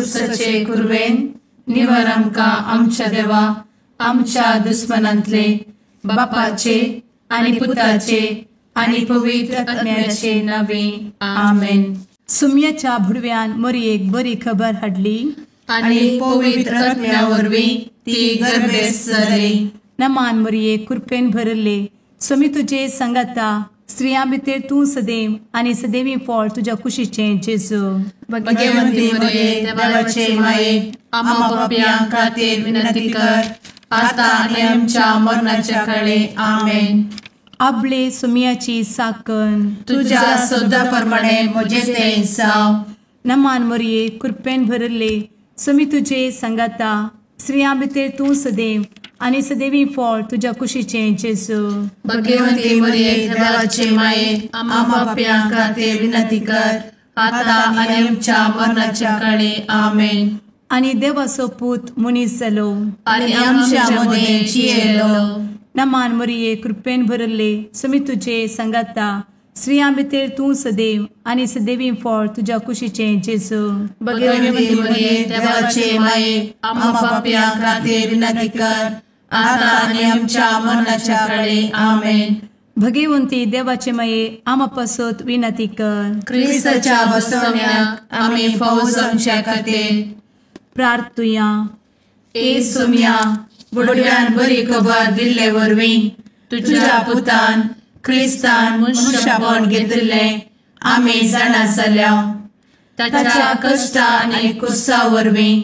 खुर्सचे कुर्वेन निवार आमकां आमच्या देवा आमच्या दुस्मनांतले बापाचे आनी पुताचे आनी पवित्र आत्म्याचे नावे आमेन. सुम्याच्या भुडव्यान मरियेक बरी खबर हाडली आनी पवित्र आत्म्या वरवीं ती गर्भेस जाली. नमान मरिये कृपेन भरले स्वामी तुजे संगाता स्त्रियां भितर तूं सदैव आनी सदैवी फळ तुज्या कुशीचे जेजू. भगवंती मरिये देवाचे माये आम्हा पाप्यां खातीर विनंती कर आता आनी आमच्या मरणाच्या काळी आमेन. आपले सुम्याची साकण तुझ्या सोदा प्रमाणे म्हजे ते जाव. नमान मरिये कृपेन भरले स्वामी तुजे संगाता स्त्रियां भितर तूं सदैव आनी सदैवी फळ तुज्या कुशीचे जेजू. भगवंती मरिये देवाचे माये आम्हा पाप्यां खातीर विनंती कर आता आनी आमच्या मरणाच्या काळी आमेन. आनी देवाचो पूत मनीस जालो आनी आमच्या मदीं जियेलो. नमान मरिये कृपेन भरले स्वामी तुजे संगाता स्त्रियां भितर तूं सदैव आनी सदैवी फळ तुज्या कुशीचे जेजू. भगवंती मरिये देवाचे माये आम्हा पाप्यां खातीर विनंती कर आता आनी आमच्या मरणाच्या काळी आमेन. भगवंती देवाचे माये आमा पासत विनंती कर. क्रिस्ताच्या बसवण्याक आमी फावो जावचे खातीर प्रार्थुया. ए सुम्या बुडव्यान बरी खबर दिल्ले वरवीं तुज्या पुतान क्रिस्तान मनशापण घेतिल्ले आमी जाणा जाल्या. ताच्या कश्टा आनी कुर्सा वरवीं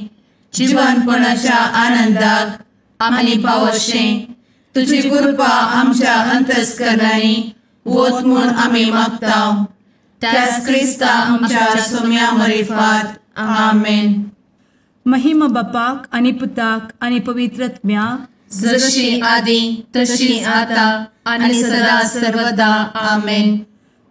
जिवनपणाच्या आनंदाक आमी पावोशें तुजी कृपा आमच्या अंतस्करणांनी वोत म्हूण आमी मागतां. त्याच क्रिस्ता आमच्या सुम्या मरिफात आमेन. महिमा बापाक आनी पुताक आनी पवित्र आत्म्याक जशी आदी तशी आता आनी सदा सर्वदा आमेन.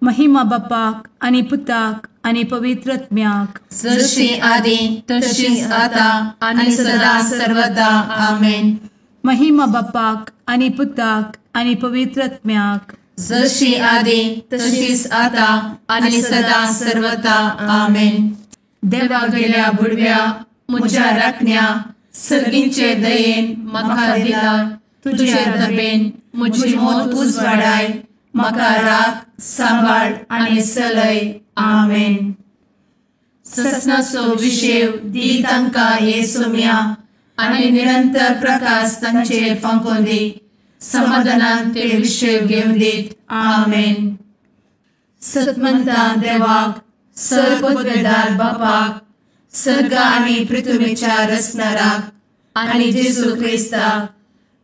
महिमा बापाक आनी पुताक आनी पवित्र आत्म्याक जशी आदी तशी आता आनी सदा सर्वदा आमेन. महिमा बापाक आनी पुताक आनी पवित्र आत्म्याक जशी आदी तशीच आता आनी सदा सर्वदा आमेन. देवा गेल्या बुडव्या म्हज्या राखण्या सर्गींचे दयेन म्हाका दिला तुजे दबेन म्हजी मोत उजवाडाय म्हाका राख सांबाळ आनी चलय आमेन. ससनाचो विशेव दी तांकां ये सुम्या आनी निरंतर प्रकाश तांचेर फांकून दी. समाधानान ते विशेव घेवन दीत आमेन. सतमंता देवाक सर्वपदवेदार बापाक सर्ग आनी पृथ्वीच्या रचणाराक आनी जेजू क्रिस्ताक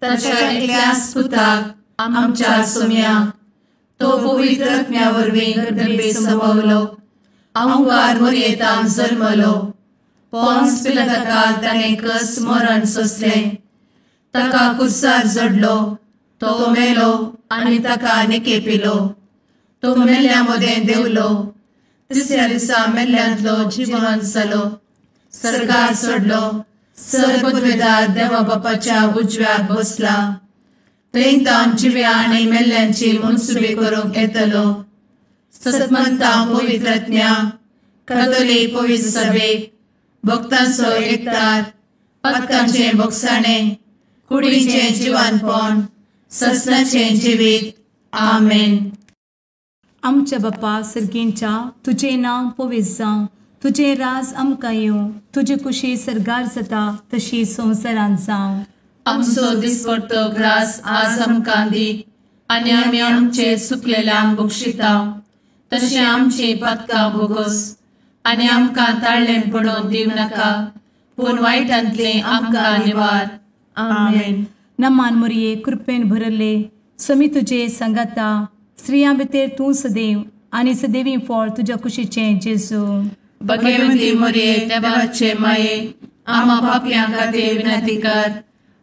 ताच्या एकल्याच पुताक आमच्या सुम्याक तो पवित्र आत्म्या वरवीं गर्भे संभवलो. अंगार मरियेंतान जल्मलो. पोन्स पिलाताकाल ताणें कस मरण सोंसलें. ताका कुर्सार जडलो. तो मेलो आनी ताका निकेपिलो. तो मेल्ल्या मदें देंवलो. तिसऱ्या दिसा मेल्ल्यांतलो जिवंत जालो. सर्गार चडलो. सर्वपदवेदार देवा बापाच्या उजव्याक बसला. थंयतान जिव्या आनी मेल्ल्यांची मनसुबी करूंक येतलो. सतमंता पवित्र आत्म्या कातोलीक पवित्र सभेक भक्तांचो एकठार पातकांचे भोगसाणें कुडीचें जिवनपण ससनाचें जिवीत आमेन. आमच्या बापा सर्गींच्या तुझे नांव पवित्र जावं. तुझे राज आमकां येवं. तुजी कुशी सर्गार जाता तशी संवसारांत जावं. आमचो दिसपडटो ग्रास आज आमकां दी आनी आमी आमचे चुकलेल्यांक बक्षिता तशें आमची पातकां भोगोस आनी आमकां ताळ्ळें पडोवन दिव नाका पूण वायटांतलें आमकां निवार आमेन. नमान मरिये कृपेन भरले स्वामी तुजे संगाता स्त्रियां भितर तूं सदैव आनी सदैवी फळ तुज्या कुशीचें जेजू. भगवंती मरिये देवाचे माये आम्हा पाप्यां खातीर विनंती कर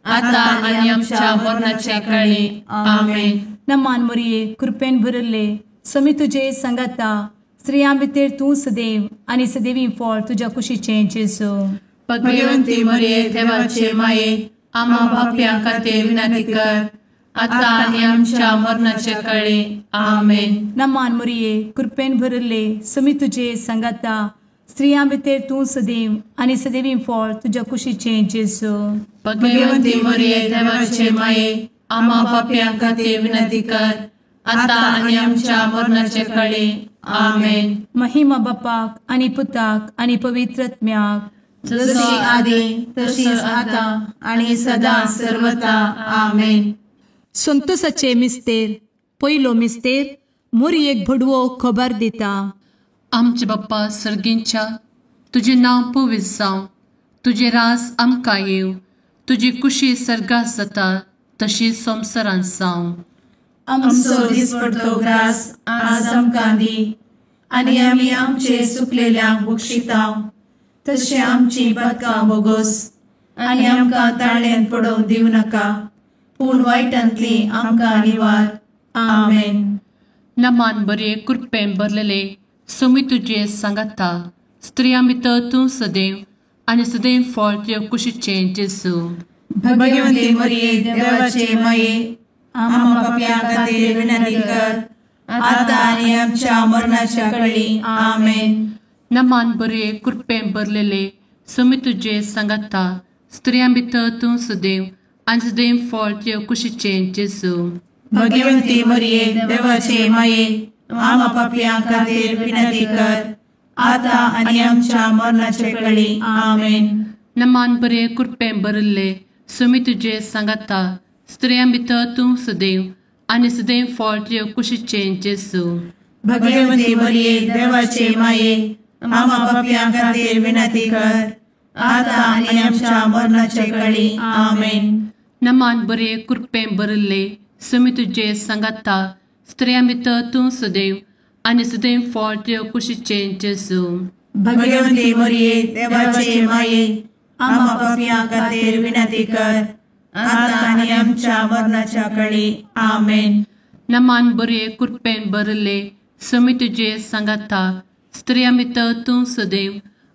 आता आनी आमच्या मरणाच्या काळी आमेन. नमान मरिये कृपेन भरले स्वामी तुजे संगाता स्त्रियां भितर तूं सदैव आनी सदैवी फळ तुज्या कुशीचें जेजू. भगवंती मरिये देवाचे माये आम्हा पाप्यां खातीर विनंती कर आता आनी आमच्या मरणाच्या काळी आमेन. नमान मरिये कृपेन भरले स्वामी तुजे संगाता स्त्रियां भितर तूं सदैव आनी सदैवी फळ तुज्या कुशीचें जेजू. भाग्यवंती मरिये देवाचे माये, आम्हा पाप्यां खातीर विनंती कर, आता आनी आमच्या मरणाचे काळी. आमेन. महिमा बापाक आनी पुताक आनी पवित्रत्म्याक, जशी आदी तशीच आता आणि सदा सर्वता. आमेन. संतोसाचे मिस्तेर. पयलो मिस्तेर. मोरयेक भडवो खबर दिता. आमचे बाप्पा सर्गींच्या, तुझे नाव पवित्र जावं, तुझे रास आमकां येव, तुजी कुशी सर्गात जाता तशी संवसारांत जावं. आमचो दिसपडटो ग्रास आज आमकां दी, आनी आमी आमचे चुकलेल्यांक बक्षितांव, तशें आमची पातकां बोगोस आनी आमकां ताळ्यान पडोवंक दिवं नाका, पूण वायटांतली आमकां निवार. आमेन. नमान बरे कृपेन भरलेले सोमी तुझे सांगाता, स्त्रियां भितर तूं सदैव आनी सदैव फळ तुज्या कुशीचें जेजू. भाग्यवंती मरिये देवाचे माये, आम्हा पाप्यां खातीर विनंती कर, आता आनी आमच्या मरणाच्या काळी. आमेन. नमान बरे कृपेन भरलेले सोमी तुझे सांगाता, स्त्रियां भितर तूं सदैव आनी सदैव फळ तुज्या कुशीचें जेजू. भाग्यवंती मरिये देवाचे माये, आम्हा पाप्यां खातीर विनंती कर, आता आनी आमच्या मरणाचे काळी. आमेन. नमान बरे कृपेन भरले सोमी तुझे सांगाता, स्त्रियां भितर तूं सदैव आनी सदैव फळ तुज्या कुशीचें जेजू. भाग्यवंती मरिये देवाचे माये, आम्हा पाप्यां खातीर विनंती कर, आता आनी आमच्या मरणाचे काळी. आमेन. नमान बरे कृपेन भरले सोमी तुझे सांगाता, स्त्रियां भितर तूं सदैव आनी सदैव फळ तुज्या कुशीचें जेजू. भाग्यवंती मरिये देवाचे माये, आम्हा पाप्यां खातीर विनंती कर, आता आनी आमच्या मरणाच्या काळी. आमेन. नमान बरे कृपेन भरले सोमी तुझे सांगाता, स्त्रियां भितर तूं सदैव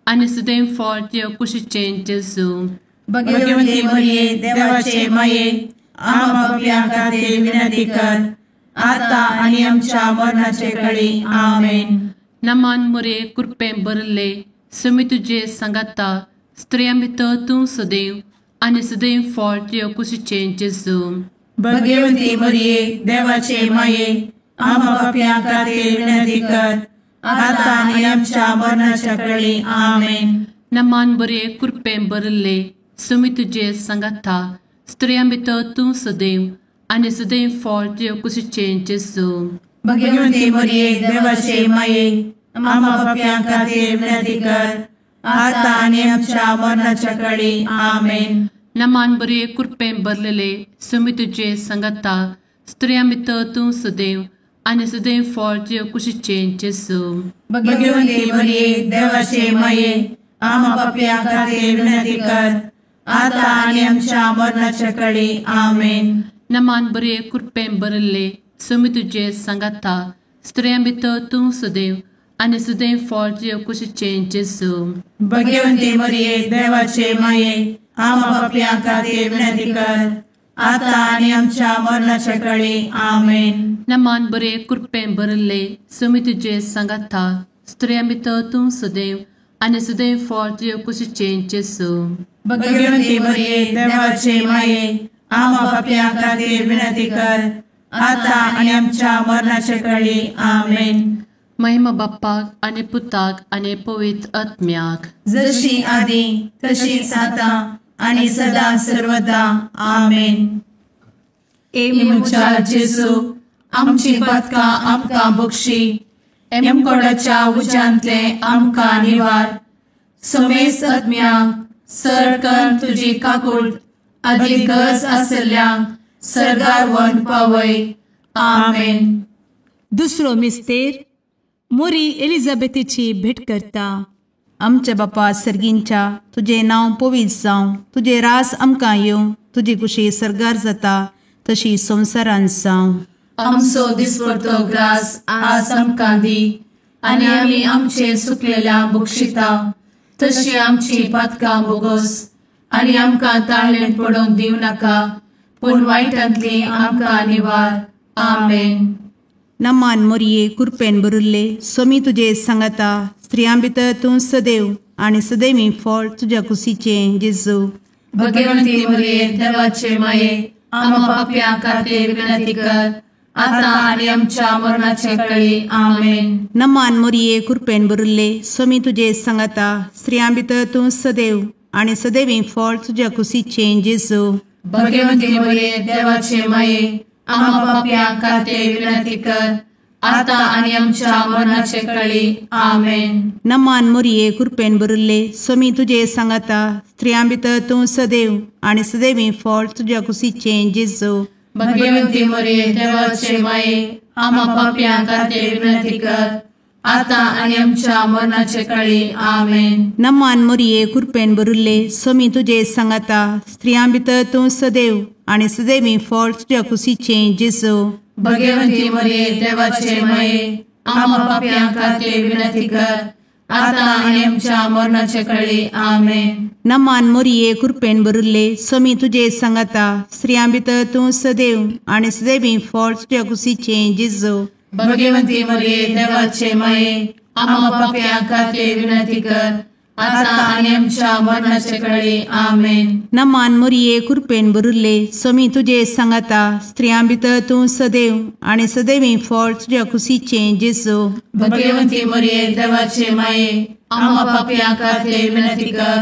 आनी सदैव फळ तुज्या कुशीचें जेजू. भाग्यवंती मरिये देवाचे माये, आम्हा पाप्यां खातीर विनंती कर, आता आनी आमच्या मरणाचे काळी. आमेन. नमान बरे कृपेन भरले सोमी तुझे सांगाता, स्त्रियां भितर तूं सदैव आनी सदैव फळ तुज्या कुशीचें जेजू. भाग्यवंती मरिये देवाचे माये, आम्हा पाप्यां खातीर विनंती कर, आता आनी आमच्या मरणाच्या काळी. आमेन. नमान बरे कृपेन भरले सोमी तुझे सांगाता, स्त्रियां भितर तूं सदैव आनी सदैव फळ तुज्या कुशीचें जेजू. भाग्यवंती मरिये देवाचे माये, आम्हा पाप्यां खातीर विनंती कर, आता आनी आमच्या मरणाच्या काळी. आमेन. नमान बरे कृपेन भरलेले सोमी तुझे सांगाता, स्त्रियां भितर तूं सदैव आनी सदैव फळ तुज्या कुशीचें जेजू. भाग्यवंती मरिये देवाचे माये, आम्हा पाप्यां खातीर विनंती कर, आता आनी आमच्या मरणाच्या काळी. आमेन. नमान बरे कृपेन भरले सोमी तुझे सांगाता, स्त्रियां भितर तूं सदैव आनी सदैव फळ तुज्या कुशीचें जेजू. भाग्यवंती मरिये देवाचे माये, आम्हा पाप्यां खातीर विनंती कर, आता आनी आमच्या मरणाच्या काळी. आमेन. नमान बरे कृपेन भरले सोमी तुझे सांगाता, स्त्रियां भितर तूं सदैव आनी सदैव फळ तुज्या कुशीचें जेजू. भाग्यवंती मरिये देवाचे माये, आम्हा पाप्यां खातीर विनंती कर, आता आनी आमच्या मरणाच्या काळी. आमेन. महिमा बाप्पाक आनी पुताक आनी पवित्र आत्म्याक, जशी आदी तशीच आता आनी सदा सर्वदा. आमेन. मुचा जेजू, आमची पातकां आमकां बक्षी, एमकोडाच्या उज्यांतले आमकां निवार. समेस्त आत्म्यांक सडकन तुजी काकूट अधिक गरज आसल्यांक सर्गार व्हरून पावय. आमेन. दुसरो मिस्तेर. मोरी एलिझाबेथीची भेट करता. आमच्या बापा सर्गींच्या, तुझे नाव पवित्र जावं, तुझे रास आमकां येवं, तुजी कुशी सर्गार जाता तशी संवसारांत जावं. आमचो दिसपडटो ग्रास आज आमकां दी, आनी आमी आमचे चुकलेल्यांक बक्षितांव, तशी आमची पातकां बोगोस आनी आमकां ताळ्यान पडोवंक दिवं नाका, पूण वायटांतली आमकां निवार. आमेन. नमान मोरये कृपेन बरुल्ले स्वामी तुझे सांगाता स्त्रियां भितर तूं सदैव आणि सदैवी फळ तुझ्या कुशीचे जेजू. भगवंती मरिये देवाचे माये आम्हा पाप्या खातीर विनंती कर आता आणि आमच्या मरणाचे वेळी आमेन. नमान मोरये कृपेन बरुल्ले स्वामी तुझे सांगाता स्त्रियां भितर तूं सदैव आणि सदैवी फळ तुझ्या कुशीचे जेजू. भगवंती मरिये देवाचे माये आम्हा पाप्या खातीर विनंती कर आता आणि आमच्या मरणाचे वेळी आमेन. नमान मोरये कृपेन बरुल्ले स्वामी तुझे सांगाता स्त्रियां भितर तूं सदैव आणि सदैवी फळ तुझ्या कुशीचे जेजू. भगवंती मरिये देवाचे माये आम्हा पाप्या खातीर विनंती कर आता आणि आमच्या मरणाचे वेळी आमेन. नमान मोरये कृपेन बरुल्ले स्वामी तुझे सांगाता स्त्रियां भितर तूं सदैव आणि सदैवी फळ तुझ्या कुशीचे जेजू. भगवंती मरिये देवाचे माये आम्हा पाप्या खातीर विनंती कर आता आणि आमच्या मरणाचे वेळी आमेन. नमान मोरये कृपेन बरुल्ले स्वामी तुझे सांगाता स्त्रियां भितर तूं सदैव आणि सदैवी फळ तुझ्या कुशीचे जेजू. भगवंती मरिये देवाचे माये आम्हा पाप्या खातीर विनंती कर आता आणि आमच्या मरणाचे वेळी आमेन. नमान मोरये कृपेन बरुल्ले स्वामी तुझे सांगाता स्त्रियां भितर तूं सदैव आणि सदैवी फळ तुझ्या कुशीचे जेजू. भगवंती मरिये देवाचे माये आम्हा पाप्या खातीर विनंती कर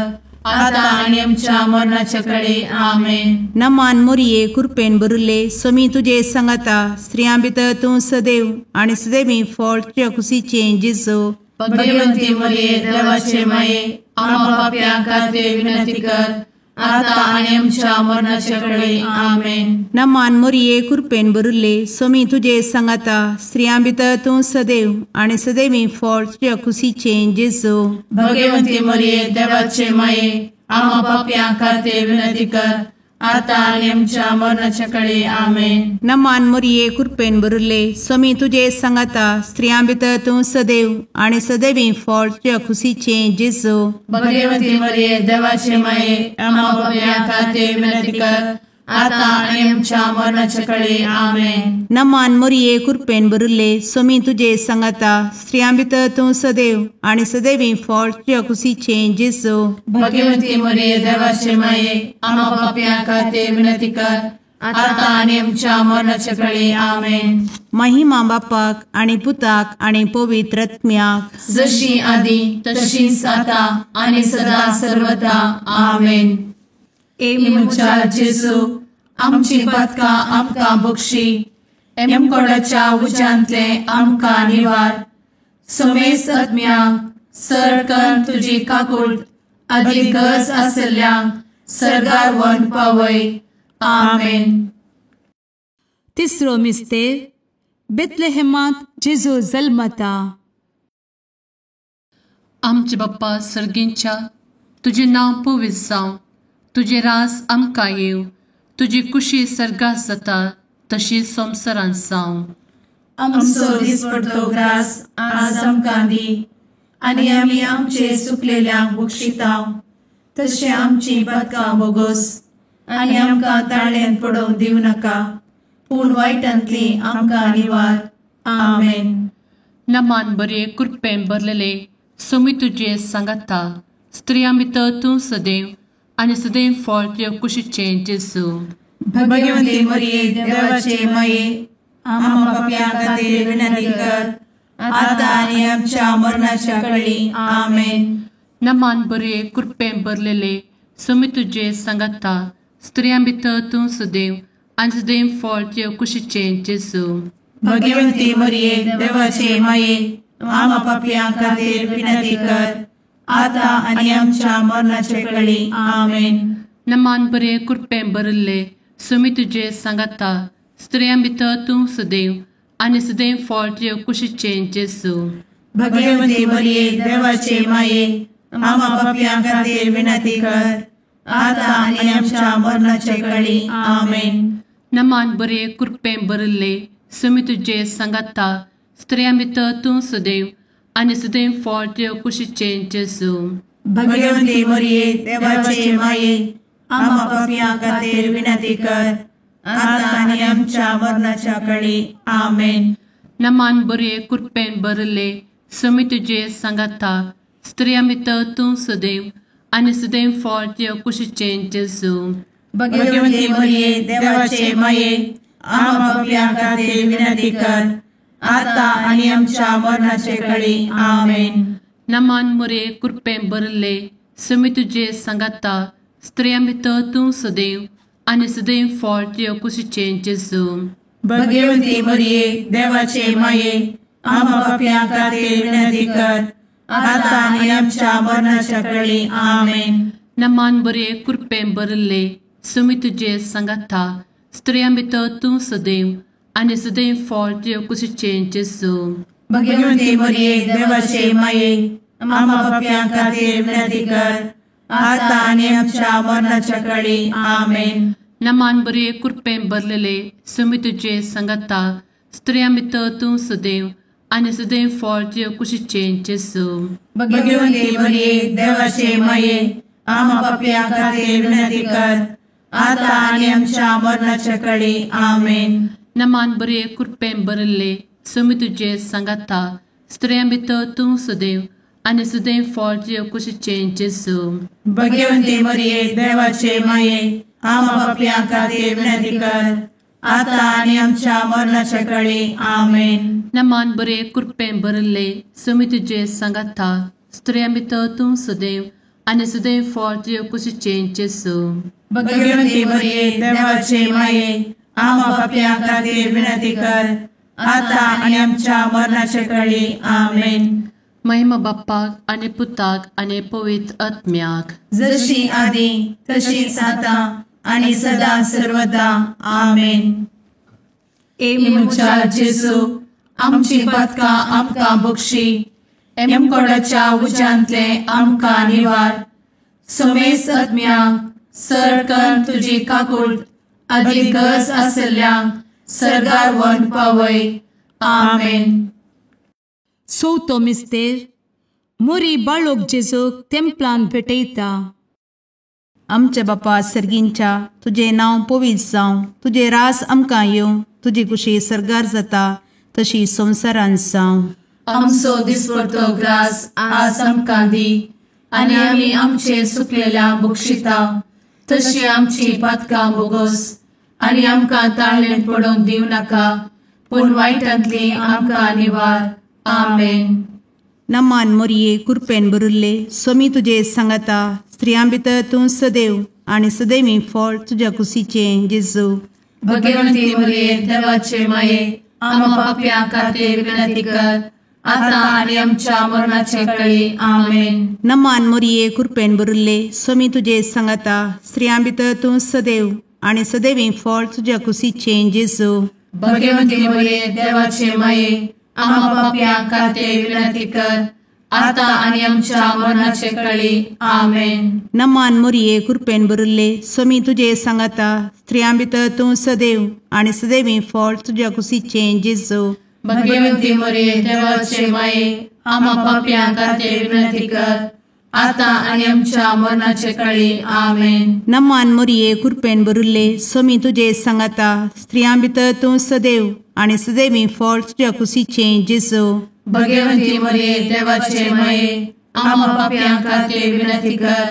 आता आणि आमच्या मरणाचे वेळी आमेन. नमान मोरये कृपेन बरुल्ले स्वामी तुझे सांगाता स्त्रियां भितर तूं सदैव आणि सदैवी फळ तुझ्या कुशीचे जेजू. भगवंती मरिये देवाचे माये आम्हा पाप्या खातीर विनंती कर आता आणि आमच्या मरणाचे वेळी आमेन. नमान मोरये कृपेन बरुल्ले स्वामी तुझे सांगाता स्त्रियां भितर तूं सदैव आणि सदैवी फळ तुझ्या कुशीचे जेजू. भगवंती मरिये देवाचे माये आम्हा पाप्या खातीर विनंती कर आता आणि आमच्या मरणाचे वेळी आमेन. नमान मोरये कृपेन बरुल्ले स्वामी तुझे सांगाता स्त्रियां भितर तूं सदैव आणि सदैवी फळ तुझ्या कुशीचे जेजू. भगवंती मरिये देवाचे माये आम्हा पाप्या खातीर विनंती कर आता आणि आमच्या मरणाचे वेळी आमेन. नमान मोरये कृपेन बरुल्ले स्वामी तुझे सांगाता स्त्रियां भितर तूं सदैव आणि सदैवी फळ तुझ्या कुशीचे जेजू. भगवंती मरिये देवाचे माये आम्हा पाप्या खातीर विनंती कर आता आणि आमच्या मरणाचे वेळी आमेन. महिमा बापाक आणि पुताक आणि पवित्र आत्म्याक जशी आधी तशीच आता आणि सदा सर्वदा आमेन. मुच्या जेजू आमची पदका आमकां बक्षी एमकोडाच्या उज्यांतले आमकां निवार. समेस आत्म्यांक सरकन तुजी काकूट अधिक गरज आसल्ल्यांक सरगार वन पावय. आमेन. तिसरो मिस्तेर बेतलेहेमांत जेजू जल्मता. आमचे बाप्पा सर्गींच्या तुझे नाव पवित्र जावं तुझे राज आमकां येव तुजी कुशी सर्गास जाता तशी संवसारांत जावं. आमचो दिसपडटो ग्रास आज आमकां दी आनी आमी आमचे चुकलेल्यांक बक्षितांव तशें आमची पदकां बोगोस आनी आमकां ताळ्यान पडोवंक दिवं नाका पूण वायटांतली आमकां निवार. आमेन. नमान बरे कृपेन भरलेले स्वामी तुझे सांगाता स्त्रियां भितर तूं सदैव आणि सदैव फळ तुझ्या कुशीचे जेजू. भगवंती मरिये देवाचे माये आम्हा पाप्यां खातीर विनंती कर आता आणि आमच्या मरणाच्या वेळी. आमेन. नमान बरे कृपेन भरलेले स्वामी तुझे सांगाता स्त्रियां भितर तूं सदैव आणि सदैव फळ तुझ्या कुशीचे जेजू. भगवंती मरिये देवाचे माये आम्हा पाप्यां खातीर विनंती कर आता आणि आमच्या मरणाचे वेळी. आमेन. नमान बरे कृपेन भरले स्वामी तुझे सांगाता स्त्रियां भितर तूं सदैव आणि सदैव फळ तुझ्या कुशीचे जेजू. भगवंती मरिये देवाचे माये आम्हा पाप्यां खातीर विनंती कर आता आणि आमच्या मरणाचे वेळी. आमेन. नमान बरे कृपेन भरले स्वामी तुझे सांगाता स्त्रियां भितर तूं सदैव आणि सदैव फळ तुझ्या कुशीचे जेजू. भगवंती मरिये देवाचे माये आम्हा पाप्यां खातीर विनंती कर आता आणि आमच्या मरणाच्या वेळी. आमेन. नमान बरे कृपेन भरले समी तुझे सांगाता स्त्रिया भितर तूं सदैव आनी सदैव फळ तुझ्या कुशीचें जेजू. भगवती मरिये देवाचे माये आम्हा पापियां खातीर विनंती कर आता आणि आमच्या मरणाचे काळी आमेन. नमान बरे कृपेन भरले समी तुझे सांगाता स्त्रिया भितर तूं सदैव आनी सदैव फळ तुझ्या कुशीचें जेजू. भगवती मरिये देवाचे माये आम्हा पापियां खातीर विनंती कर आता आणि आमच्या मरणाच्या काळी आमेन. नमान बरे कृपेन भरले समी तुझे सांगाता स्त्रिया भितर तूं सदैव आनी सदैव फळ तुझ्या कुशीचें जेजू. भगवती मरिये देवाचे माये आम्हा पापियां खातीर विनंती कर आता आणि आमच्या मरणाच्या काळी आमेन. नमान बरे कृपेन भरलेले समी तुझे सांगाता स्त्रिया भितर तूं सदैव आनी सदैव फळ तुझ्या कुशीचें जेजू. भगवती मरिये देवाचे माये आम्हा पापियां खातीर विनंती कर आता आणि आमच्या मरणाच्या काळी आमेन. नमान बरे कृपेन भरले समी तुझे सांगाता स्त्रिया भितर तूं सदैव आनी सदैव फळ तुझ्या कुशीचें जेजू. भगवती मरिये देवाचे माये आम्हा पापियां खातीर विनंती कर आता आणि आमच्या मरणाच्या काळी आमेन. नमान बरे कृपेन भरले समी तुझे सांगाता स्त्रिया भितर तूं सदैव आनी सदैव फळ तुझ्या कुशीचें जेजू. भगवती मरिये देवाचे माये आम्हा पापियां खातीर विनंती कर आता आणि आमच्या मरणाच्या काळी आमेन. महिमा बाप्पाक आनी पुताक आनी पवित्र आत्म्याक जशी आदी तशीच आता आणि सदा सर्वदा आमेन. मुचा जेजू आमची पदकां आमकां बक्षी एमकोडाच्या उज्यांतले आमकां निवार. सोमेस आत्म्याक सरकन तुजी काकूट अधिक गरज आसल्यांक सरगार वन पावय. आमेन. चवथो मिस्तेर मोरी बाळोक जेजूक तेंपलान भेटयता. आमच्या बापा सर्गींच्या तुझे नांव पवित्र जावं, तुझे रास आमकां येवं, तुजी कुशी सरगार जाता तशी संवसारांत जावं. आमचो दिसपडटो ग्रास आज आमकां दी आनी आमी आमचे सुकलेल्यांक बक्षिता तशी आमची पदकां बोगोस आनी आमकां ताळ्ळेन पडोवन दिव नाका पूण वायटांतली आमकां निवार. आमेन. नमान मोरये कृपेन भरिल्ले समी तुजे सांगाता स्त्रियां भितर तूं सदैव आनी सदैवी फळ तुज्या कुशीचें जेजू. भगवती मरिये देवाचे माये आम्हा पापियां खातीर विनंती कर आता आणि आमच्या मरणाचे काळी आमेन. नमान मोरये कृपेन भरिल्ले समी तुजे सांगाता स्त्रियां भितर तूं सदैव आनी सदैवी फळ तुज्या कुशीचें जेजू. भगवती मरिये देवाचे माये आम्हा पापियां खातीर विनंती कर आता आणि आमच्या मरणाचे काळी आमेन. नमान मोरये कृपेन भरिल्ले समी तुजे सांगाता स्त्रियां भितर तूं सदैव आनी सदैवी फळ तुज्या कुशीचें जेजू. भगवती मरिये देवाचे माये आम्हा पापियां खातीर विनंती कर आता आणि आमच्या मरणाचे काळी आमेन. नमान मोरये कृपेन भरिल्ले समी तुजे सांगाता स्त्रियां भितर तूं सदैव आनी सदैवी फळ तुज्या कुशीचें जेजू. भगवती मरिये देवाचे माये आम्हा पापियां खातीर विनंती कर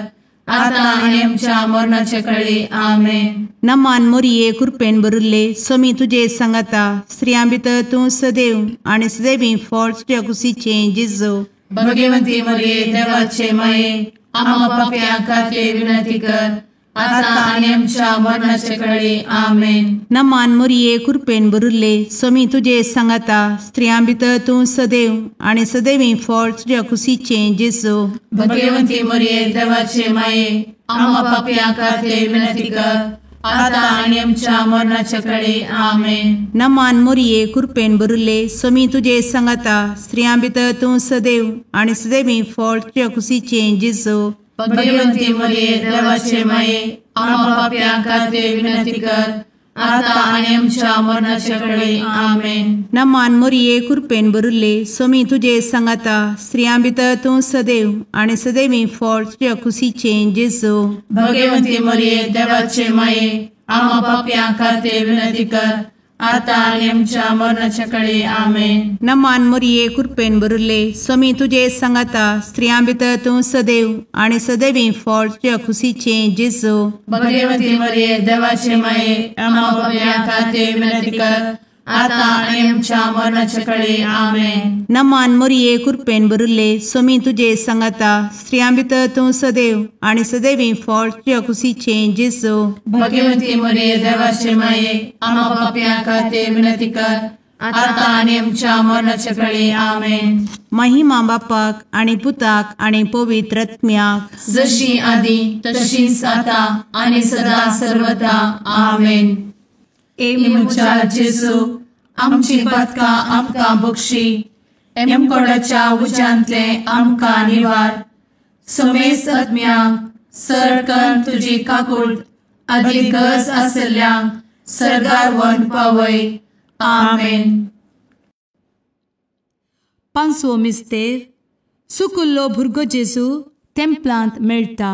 आता आणि आमच्या मरणाचे काळी आमेन. नमान मोरये कृपेन भरिल्ले समी तुजे सांगाता स्त्रियां भितर तूं सदैव आनी सदैवी फळ तुज्या कुशीचें जेजू. भगवती मरिये देवाचे माये आम्हा पापियां खातीर विनंती कर आता आणि आमच्या मरणाचे काळी आमेन. नमान मोरये कृपेन भरिल्ले समी तुजे सांगाता स्त्रियां भितर तूं सदैव आनी सदैवी फळ तुज्या कुशीचें जेजू. भगवती मरिये देवाचे माये आम्हा पापियां खातीर विनंती कर आता आणि आमच्या मरणाच्या काळी आमेन. नमान मोरये कृपेन भरिल्ले समी तुजे सांगाता स्त्रियां भितर तूं सदैव आनी सदैवी फळ तुज्या कुशीचें जेजू. भगवती मरिये देवाचे माये आम्हा पापियां खातीर विनंती कर आता आणि आमच्या मरणाच्या काळी आमेन. नमान मोरये कृपेन भरिल्ले समी तुजे सांगाता स्त्रियां भितर तूं सदैव आनी सदैवी फळ तुज्या कुशीचें जेजू. भगवती मरिये देवाचे माये आम्हा पापियां खातीर विनंती कर आता आणि आमच्या मरणाच्या काळी आमेन. नमान मोरये कृपेन बरुल्ले स्वामी तुझे सांगाता स्त्रियां भितर तूं सदैव आणि सदैवी फळ तुझ्या खुशीचे जेजू. भगवती मरिये देवाचे माये आम्हा पाप्यां खातीर विनंती कर, आता आणि आमच्या मरणाच्या काळी आमेन. नमान मोरये कृपेन बरुल्ले स्वामी तुझे सांगाता स्त्रियां भितर तूं सदैव आणि सदैवी फळ तुझ्या खुशीचे जेजू. भगवती मरिये देवाचे माये आम्हा पाप्यां खातीर विनंती कर, आता आणि आमच्या मरणाच्या काळी आमेन. महिमा बापाक आणि पुताक आणि पवित्र आत्म्याक, जशी आधी तशीच आता आणि सदा सर्वदा आमेन. ए मुचा जेजू, आमची पदकां आमकां बक्षी, एमकोडाच्या उज्यांतले आमकां निवार. समेस्त आत्म्यांक सरकन तुजी काकूट अधिक गरज आसल्ल्यांक सरगार वन पावय. आमेन. पांचवो मिस्तेर सुकुल्लो भुरगो जेजू तेंपलांत मेळटा.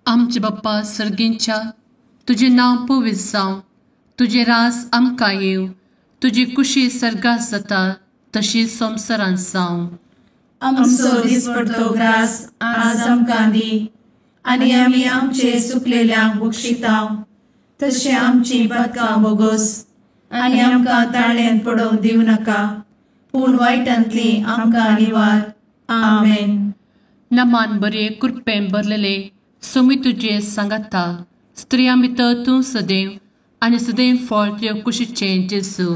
आमचे बाप्पा सर्गींच्या तुझे नाव पवित्र जावं, तुझे रास आमकां येव, तुजी कुशी सर्गास जाता तशी संवसारांत जावं. आमचो दिसपडटो ग्रास आज आमकां दी, आनी आमी आमचे चुकलेल्यांक बक्षितांव. तशें आमची पदकां बोगोस आनी आमकां ताळ्यान पडोवंक दिवं नाका, पूण वायटांतली आमकां निवार. आमेन. नमान बरे कृपेन भरलेले सोमी तुझे सांगाता स्त्रियां भितर तूं सदैव आणि सदैव फळ तुझ्या कुशीचे जेजू.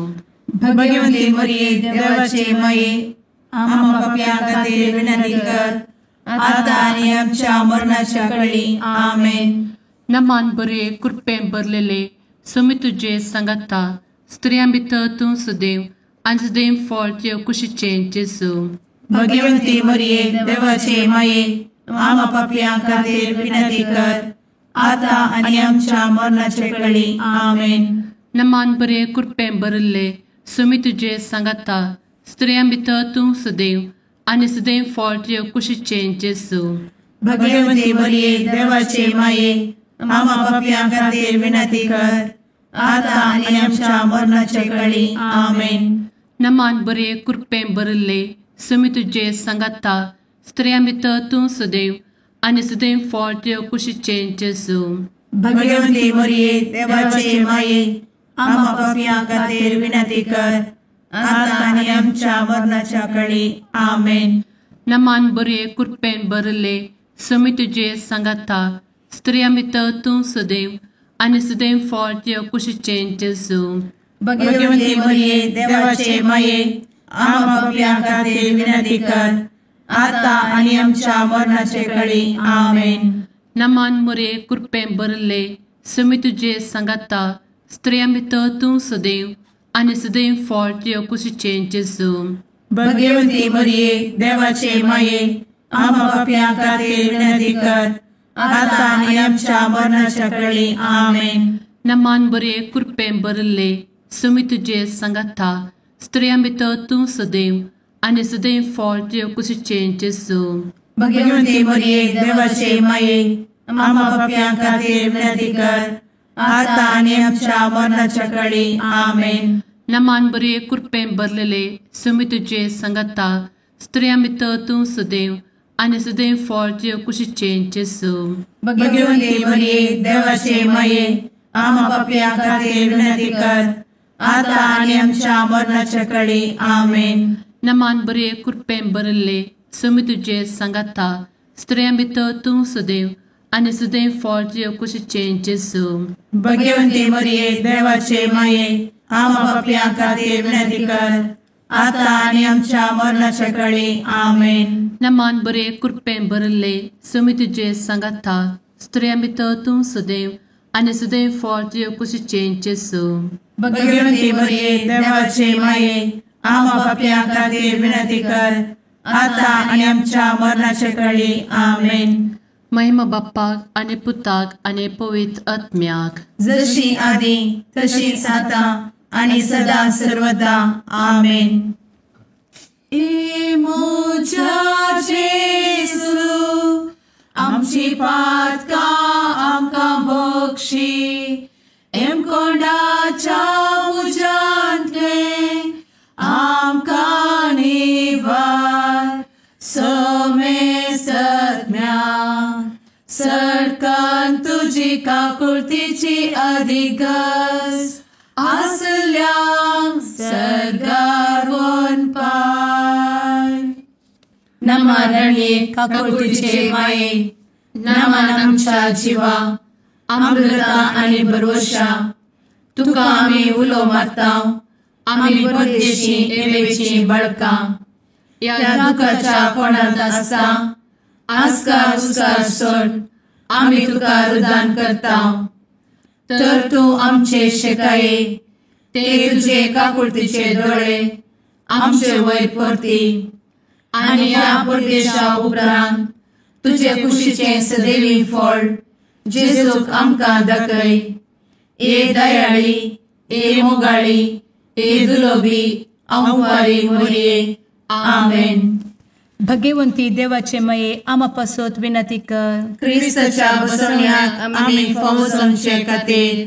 भगवती मरिये देवाचे माये आम्हा पाप्यां खातीर विनंती कर, आता आनी आमच्या मरणाच्या काळी आमेन. नमान बरे कृपेन भरलेले सोमी तुझे सांगाता स्त्रियां भितर तूं सदैव आणि सदैव फळ तुझ्या कुशीचे जेजू. भगवती मरिये देवाचे माये आम्हा पाप्यां खातीर विनंती कर, आता आनी आमच्या मरणाच्या काळी आमेन. नमान बरे कृपेन भरले सोमी तुझे सांगाता स्त्रियां भितर तूं सदैव आणि सदैव फळ तुझ्या कुशीचे जेजू. भगवती मरिये देवाचे माये आम्हा पाप्यां खातीर विनंती कर, आता आनी आमच्या मरणाच्या काळी आमेन. नमान बरे कृपेन भरले सोमी तुझे सांगाता स्त्रियां भितर तूं सदैव आणि सदैव फळ तुझ्या कुशीचे जेजू. भगवती मरिये देवाचे माये आम्हा पाप्यां खातीर विनंती कर, आता आनी आमच्या मरणाच्या काळी आमेन. नमान बरे कृपेन भरले सोमी तुझे सांगाता स्त्रियां भितर तूं सदैव आणि सदैव फळ तुझ्या कुशीचे जेजू. भगवती मरिये देवाचे माये आम्हा पाप्यां खातीर विनंती कर, आता आनी आमच्या मरणाच्या काळी आमेन. नमान बरे कृपेन भरले सोमी तुझे सांगाता स्त्रियां भितर तूं सदैव आणि सदैव फळ तुझ्या कुशीचे जेजू. भगवती मरिये देवाचे माये आम्हा पाप्यां खातीर विनंती कर, आता आनी आमच्या मरणाच्या काळी आमेन. नमान बरे कृपेन भरले सोमी तुझे सांगाता स्त्रियां भितर तूं सदैव आणि सदैव फळ तुझ्या कुशीचे जेजू. भगवती मरिये देवाचे माये आम्हा पाप्यां खातीर विनंती कर, आता आनी आमच्या मरणाच्या काळी आमेन. नमान बरे कृपेन भरलेले सोमी तुझे सांगाता स्त्रियां भितर तूं सदैव आणि सदैव फळ तुझ्या कुशीचे जेजू. भगवती मरिये देवाचे माये आम्हा पाप्यां खातीर विनंती कर, आता आनी आमच्या मरणाच्या काळी आमेन. नमान बरे कृपेन भरले सोमी तुझे सांगाता स्त्रियां भितर तूं सदैव आणि सदैव फळ तुझ्या कुशीचे जेजू. भगवती मरिये देवाचे माये आम्हा पाप्यां खातीर विनंती कर, आता आनी आमच्या मरणाच्या काळी आमेन. नमान बरे कृपेन भरले सोमी तुझे सांगाता स्त्रियां भितर तूं सदैव आणि सदैव फळ तुझ्या कुशीचे जेजू. भगवती मरिये देवाचे माये आम्हा पाप्यां खातीर विनंती कर, आता आनी आमच्या मरणाच्या काळी आमेन. महिमा बाप्पाक आणि पुताक आणि पवित्र आत्म्याक, जशी आधी तशीच आता आणि सदा सर्वदा आमेन. मोच्या जेजू आमची पातकां आमकां बक्षी, एम कोंडाच्या आमची काकुळतीची अधिगस आसल्यांक सरगार वन पाय. नमारणे काकुळतीचे माये नमान आमच्या जिवा अमृता आनी भरवशा तुका आमी उलो मारताव. आमी परदेशी एवेची बळकां या दुखाच्या कोणात आसता आस्कार उस्कार सोड आमी तुका रुदान करताव. तर तूं आमचे शेकाये ते तुझे काकुळतीचे दोळे आमचे वयर परती आनी या परदेशा उपरांत तुझे कुशीचे सदैवी फळ जेजूक आमकां दाखय. ए दयाळी ए मोगाळी ए दुलोबी अंवारी मोरये. आमेन. भगवंती देवाचे मये आमा पासत विनंती कर. क्रिस्ताच्या बसवण्याक आमी फावोसोनचे खातीर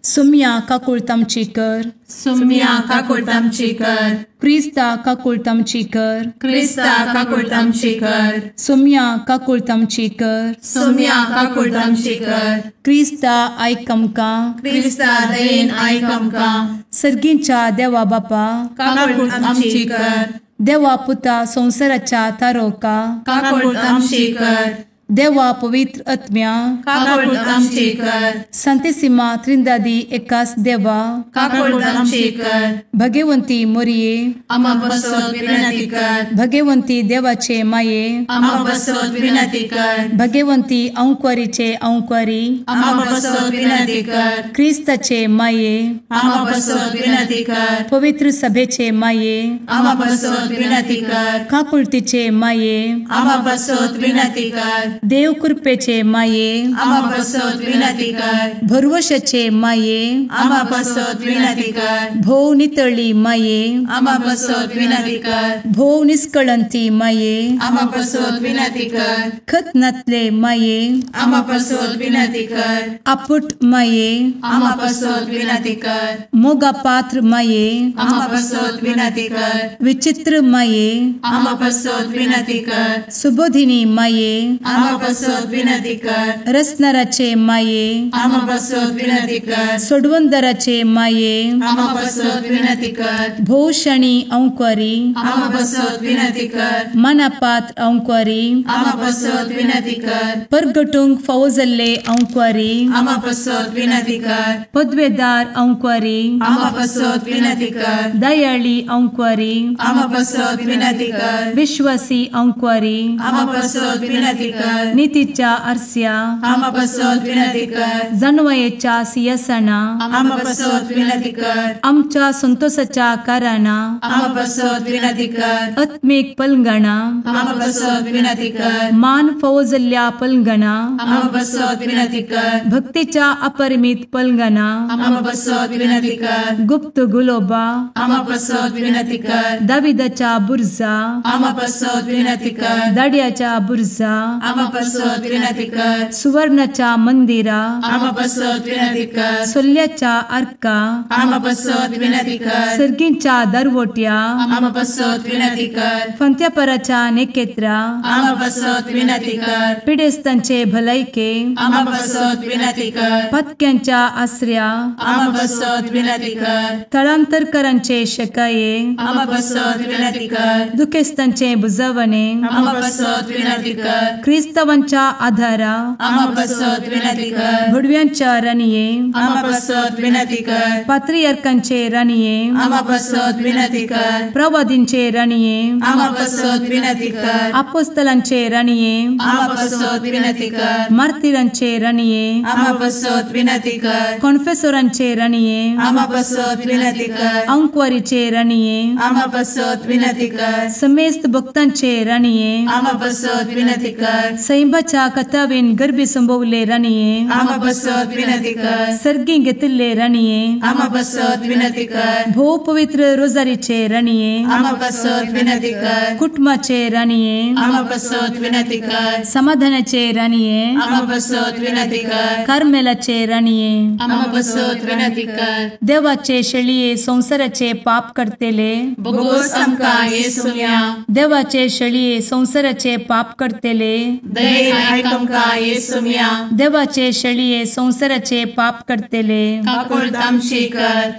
सुम्या काकुळतामची कर. सुम्या काकुळतामची कर. क्रिस्ता काकुळतामची कर. क्रिस्ता काकुळतामची कर. सुम्या काकुळतामची कर. सुम्या काकुळतामची कर. क्रिस्ता आयक आमकां. क्रिस्ता दयेन आयक आमकां. सर्गींच्या देवा बापा काकुळतामची कर. देवा पुता संसाराच्या तारोका काकुळतामची कर. देवा पवित्र आत्म्या काकुळतामची कर. संतेसिमा त्रिंदादी एकाच देवा काकुळतामची कर. भगवंती मोरये आमा बसोत विनंती कर. भगवंती देवाचे माये आमा बसोत विनंती कर. भगवंती अंक्वारीचे अंक्वारी आमा बसोत विनंती कर. क्रिस्ताचे माये आमा बसोत विनंती कर. पवित्र सभेचे माये आमा बसोत विनंती कर. काकुळतीचे माये आमा बसोत विनंती कर. देव कृपेचे माये आमा बसोत विनंती कर. भरवशाचे माये आमा बसोत विनंती कर. भोव नितळी माये आमा बसोत विनंती कर. भोव निष्कळंती माये आमा बसोत विनंती कर. खतनातले माये आमा बसोत विनंती कर. आपुट माये आमा बसोत विनंती कर. मोगा पात्र माये आमा बसोत विनंती कर. विचित्र माये आमा बसोत विनंती कर. सुबोधिनी माये आमा बसोत विनंती कर. रसनाराचे माये आमा बसोत विनंती कर. सोडवंदराचे माये आमा बसोत विनंती कर. भोवशणी अंक्वारी आमा बसोत विनंती कर. मनापात्र अंक्वारी आमा बसोत विनंती कर. परगटूंक फावो जाल्ले अंक्वारी आमा बसोत विनंती कर. पदवेदार अंक्वारी आमा बसोत विनंती कर. दयाळी अंक्वारी आमा बसोत विनंती कर. विश्वासी अंक्वारी आमा बसोत विनंती कर. नीतीच्या आरस्या आमा बसोत विनंती कर. जाणवयेच्या सिंहासना आमा बसोत विनंती कर. आमच्या संतोषाच्या काराना आमा बसोत विनंती कर. आत्मिक पलंगणा आमा बसोत विनंती कर. मान फावो जाल्ल्या पलंगणा आमा बसोत विनंती कर. भक्तीच्या अपरिमित पलंगणा आमा बसोत विनंती कर. गुप्त गुलोबा आमा बसोत विनंती कर. दाविदाच्या बुर्जा आमा बसोत विनंती कर. दाड्याच्या बुर्जा आमा बसोत विनंती कर. सुवर्णाच्या मंदिरा आमा बसोत विनंती कर. सोल्ल्याच्या अर्का आमा बसोत विनंती कर. सर्गींच्या दरवोट्या आमा बसोत विनंती कर. फंत्यापराच्या नेकेत्रा आमा बसोत विनंती कर. पिडेस्तांचे भलायके आमा बसोत विनंती कर. पथक्यांच्या आसऱ्या आमा बसोत विनंती कर. स्थळांतरकरांचे शेकाये आमा बसोत विनंती कर. दुखेस्तांचे बुजावणे आमा बसोत विनंती कर. ख्रिस्तवांच्या आधारा आमा बसोत विनंती कर. भडव्यांच्या रानिये आमा बसोत विनंती कर. पात्रियार्कांचे रानिये आमा बसोत विनंती कर. प्रवादींचे रानिये आमा बसोत विनंती कर. अपोस्तलांचे रानिये आमा बसोत विनंती कर. मार्तिरांचे रानिये आमा बसोत विनंती कर. कॉन्फेसोरांचे रानिये आमा बसोत विनंती कर. अंक्वारीचे रानिये आमा बसोत विनंती कर. समेस्त भक्तांचे रानिये आमा बसोत विनंती कर. सैंबाच्या कथावेन गर्भी संभवले रानिये आमा बसोत विनंती कर. सर्गी घेतले रानिये आमा बसोत विनंती कर. भो पवित्र रोजारीचे रानिये आमा बसोत विनंती कर. कुटुंबाचे रानिये आमा बसोत विनंती कर. समाधानाचे रानिये आमा बसोत विनंती कर. कार्मेलाचे रानिये आमा बसोत विनंती कर. देवाचे शळिये संसाराचे पाप करतेले बोगोस आमकां येसुया. देवाचे शळिये संसाराचे पाप करतेले दयेन आयक आमकां येसू मिया. देवाचे शेळये संवसाराचे पाप करतेले. काकूळट आमची कर.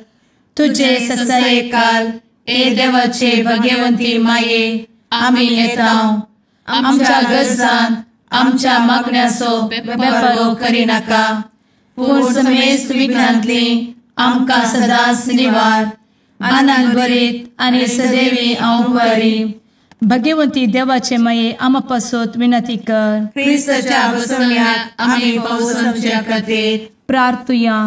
तुझे ससाये काल ए देवाचे भगवंती माये आमी येताव. आमच्या गरजान आमच्या मागण्याचो बेपागो करी नाका. पूण समेस्त विघ्नांतली आमकां सदांच निवार. आनंद बरीत आनी सदैवी औंकवारी. भगवंती देवाचे माये आमा पासत विनंती कर. क्रिस्ताच्या बसवण्यात आमी पावसाच्या खातीर प्रार्थुया.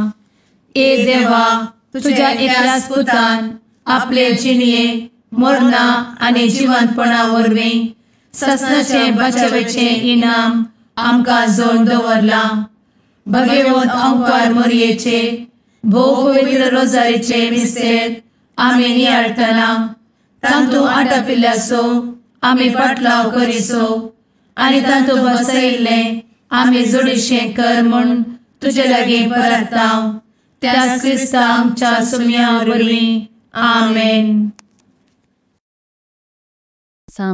ए देवा, तुझ्या एकल्याच पुतान आपले जिणये मरणा आनी जिवंतपणा वरवीं ससनाचे बचावेचे इनाम आमकां जोड दवरला. भगवंत औंकवार मरयेचे भोव पवित्र रोजारीचे मिस्तेर आमी नियाळटना तांतू आटापिल्ल्याचो आमी पाटलाव करीचो आनी तांतू बसयिल्ले आमी जोडीशें कर म्हूण तुजे लागीं परतांव. त्या क्रिस्ता आमच्या सुम्या वरवीं. आमेन.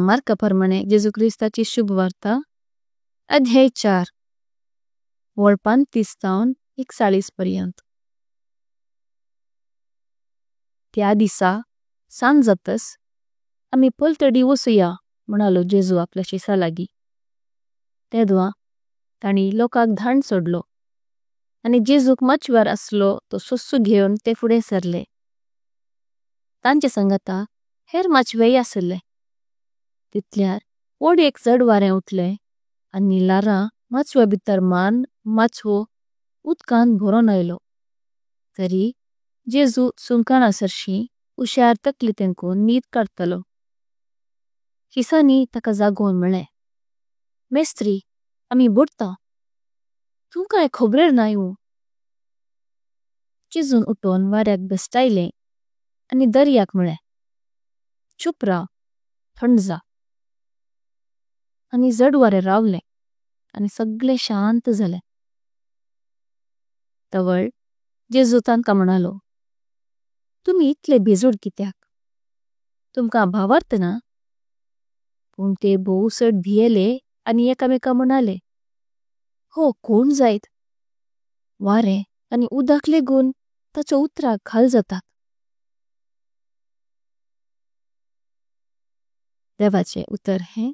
मार्का प्रमाणे जेजू क्रिस्ताची शुभ वार्ता अध्याय 4 वळ 35 तावन 41 पर्यंत. त्या दिसा सांज जातस आमी पलतडी वचुया म्हणालो जेजू आपल्या शिसा लागीं. तेदवा तांणी लोकांक धाण सोडलो आनी जेजूक मच्छवार आसलो तो सोस्सू घेवन ते फुडें सरले. तांचे संगता हेर मच्छवेय आसले. तितल्यार व्हड एक चड वारें उठलें आनी लारां मच्छवा भितर मान मच्छवो उदकान भरोन आयलो. तरी जेजू सुंकाना सरशीं हुशार तकली तेंकून न्हीद काडतलो. शिसांनी ताका जागोवन म्हळें, मेस्त्री, आमी बुडता. तुमकां हें खबरेर नायू. जेजून उठोन वाऱ्याक बेस्टायलें आनी दर्याक म्हळें, चूप राव, थंड जा. आनी जड वारें रावलें आनी सगळें शांत जालें. तवळ जेजू तांकां म्हणालो, तुमी इतले बेजूड कित्याक? तुमकां भावार्थ ना? पूण ते भोवसट भियेले आनी एकामेकां म्हणाले, हो कोण जायत? वारें आनी उदक लेगून ताच्या उतराक घाल जातात. देवाचे उतर हें.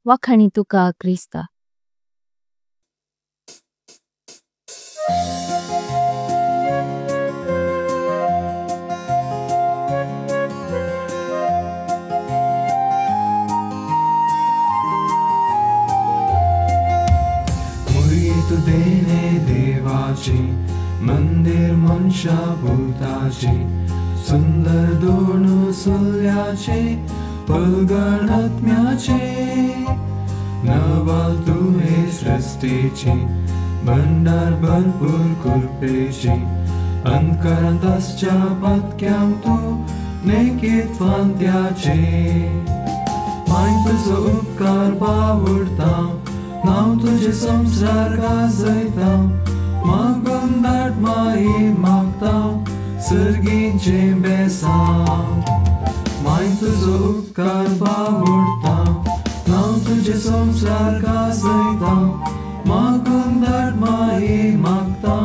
वाखाणी तुका क्रिस्ता. मुळीत देणे देवाची मंदिर मनशा भूताची सुंदर दोन सुल्याचे पलगण आत्म्याचे नवाल तुहे सृष्टीची भंडार भरपूर कृपेची अंतकारांत आसच्या पातक्यांक तूं नेकीत फांत्याचे माय तुजो उपकार बावडता नाव तुजे संसार गाजयता मागून धाड माये मागता सर्गींचे बेसांव माय तुजो उपकार बावडता नाव तुजे संसार गाजयता मागून धाड माये मागता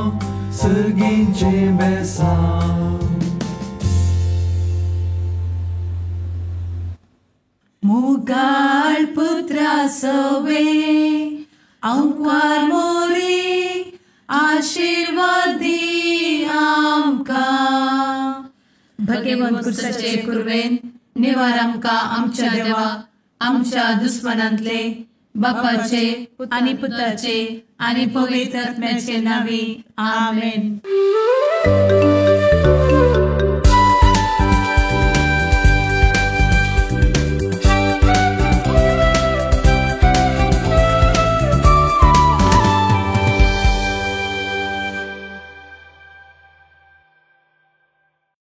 सर्गींचे बेसांव. मुगाळ पुत्रा सवे औंकवार मोरी आशीर्वाद दी आमकां. भगवंत क्रिस्ताचे कुरवेन निवार आमकां आमच्या देवा आमच्या दुस्मनांतले बापाचे आनी पुताचे आनी पवित्र आत्म्याचे नावी. आमेन.